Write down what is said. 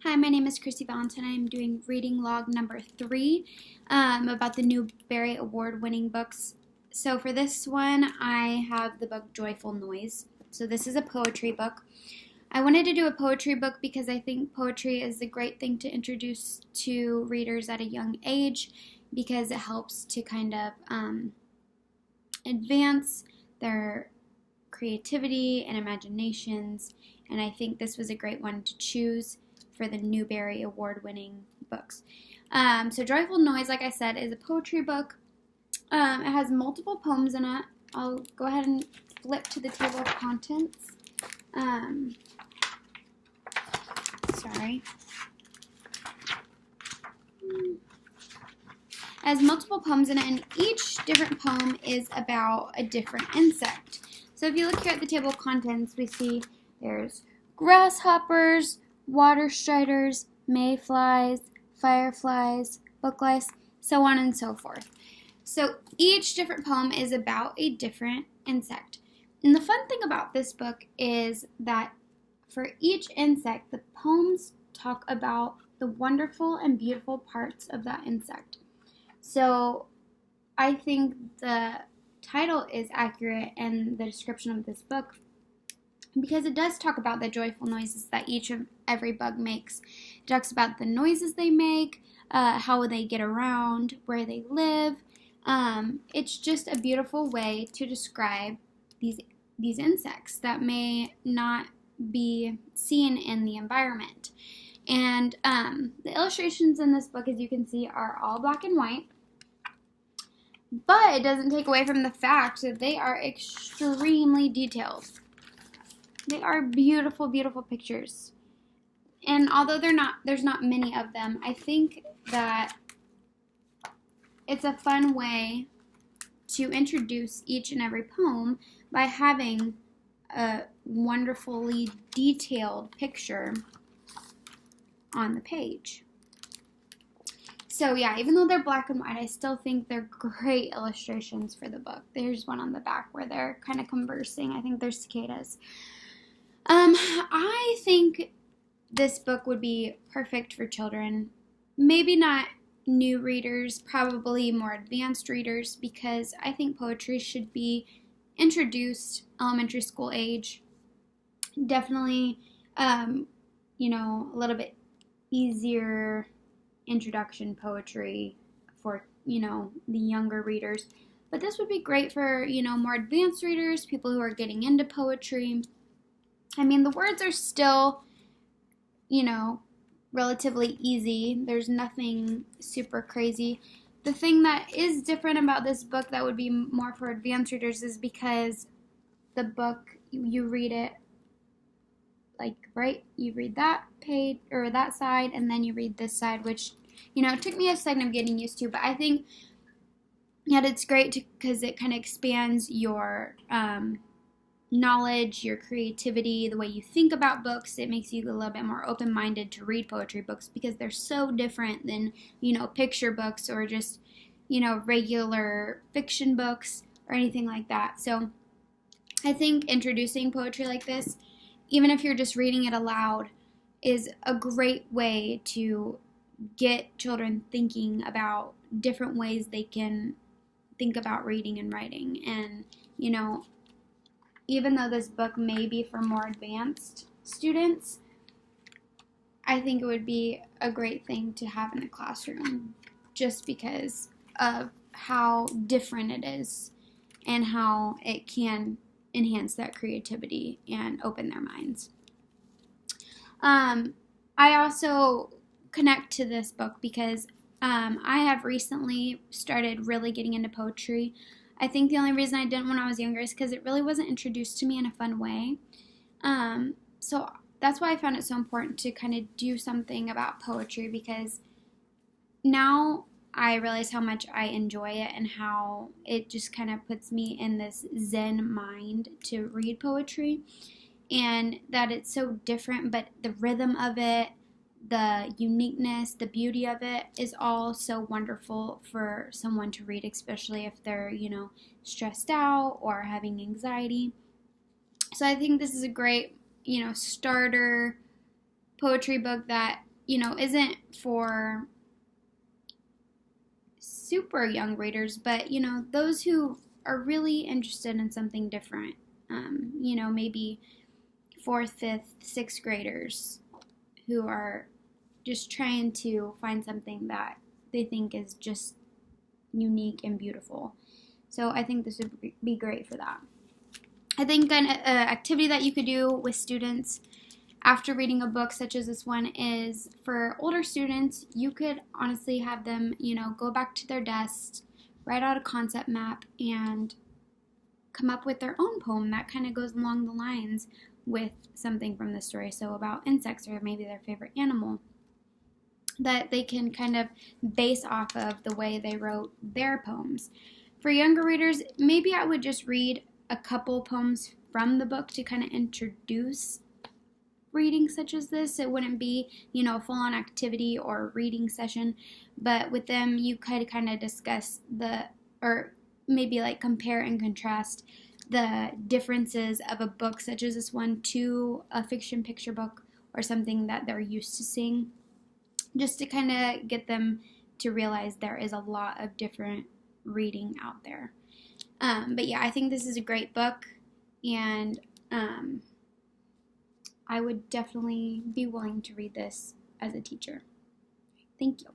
Hi, my name is Chrissy Valentine. I'm doing reading log number 3 about the Newbery Award-winning books. So for this one, I have the book Joyful Noise. So this is a poetry book. I wanted to do a poetry book because I think poetry is a great thing to introduce to readers at a young age because it helps to kind of advance their creativity and imaginations. And I think this was a great one to choose for the Newbery Award-winning books. So Joyful Noise, like I said, is a poetry book. It has multiple poems in it. I'll go ahead and flip to the table of contents. Sorry. It has multiple poems in it, and each different poem is about a different insect. So if you look here at the table of contents, we see there's grasshoppers, water striders, mayflies, fireflies, book lice, so on and so forth. So each different poem is about a different insect. And the fun thing about this book is that for each insect, the poems talk about the wonderful and beautiful parts of that insect. So I think the title is accurate in the description of this book because it does talk about the joyful noises that every bug makes. It talks about the noises they make, how they get around, where they live. It's just a beautiful way to describe these insects that may not be seen in the environment. And the illustrations in this book, as you can see, are all black and white. But it doesn't take away from the fact that they are extremely detailed. They are beautiful, beautiful pictures. And although there's not many of them, I think that it's a fun way to introduce each and every poem by having a wonderfully detailed picture on the page. So yeah, even though they're black and white, I still think they're great illustrations for the book. There's one on the back where they're kind of conversing. I think they're cicadas. I think this book would be perfect for children. Maybe not new readers, probably more advanced readers, because I think poetry should be introduced elementary school age. Definitely, a little bit easier introduction poetry for, the younger readers. But this would be great for, more advanced readers, people who are getting into poetry. I mean, the words are still, relatively easy. There's nothing super crazy. The thing that is different about this book that would be more for advanced readers is because the book, you read it you read that page or that side, and then you read this side, which, it took me a second of getting used to, but I think that it's great because it kind of expands your knowledge, your creativity, the way you think about books. It makes you a little bit more open-minded to read poetry books because they're so different than, picture books or just, regular fiction books or anything like that. So I think introducing poetry like this, even if you're just reading it aloud, is a great way to get children thinking about different ways they can think about reading and writing. And, even though this book may be for more advanced students, I think it would be a great thing to have in the classroom just because of how different it is and how it can enhance that creativity and open their minds. I also connect to this book because I have recently started really getting into poetry. I think the only reason I didn't when I was younger is because it really wasn't introduced to me in a fun way. So that's why I found it so important to kind of do something about poetry, because now I realize how much I enjoy it and how it just kind of puts me in this zen mind to read poetry, and that it's so different, but the rhythm of it, the uniqueness, the beauty of it is all so wonderful for someone to read, especially if they're, stressed out or having anxiety. So I think this is a great, starter poetry book that isn't for super young readers, but, those who are really interested in something different. Maybe 4th, 5th, 6th graders who are just trying to find something that they think is just unique and beautiful. So I think this would be great for that. I think an activity that you could do with students after reading a book such as this one is, for older students, you could honestly have them, go back to their desk, write out a concept map, and come up with their own poem that kind of goes along the lines with something from the story. So about insects, or maybe their favorite animal, that they can kind of base off of the way they wrote their poems. For younger readers, maybe I would just read a couple poems from the book to kind of introduce reading such as this. It wouldn't be, a full-on activity or reading session, but with them you could kind of discuss or maybe like compare and contrast the differences of a book such as this one to a fiction picture book or something that they're used to seeing, just to kind of get them to realize there is a lot of different reading out there. But yeah, I think this is a great book, and I would definitely be willing to read this as a teacher. Thank you.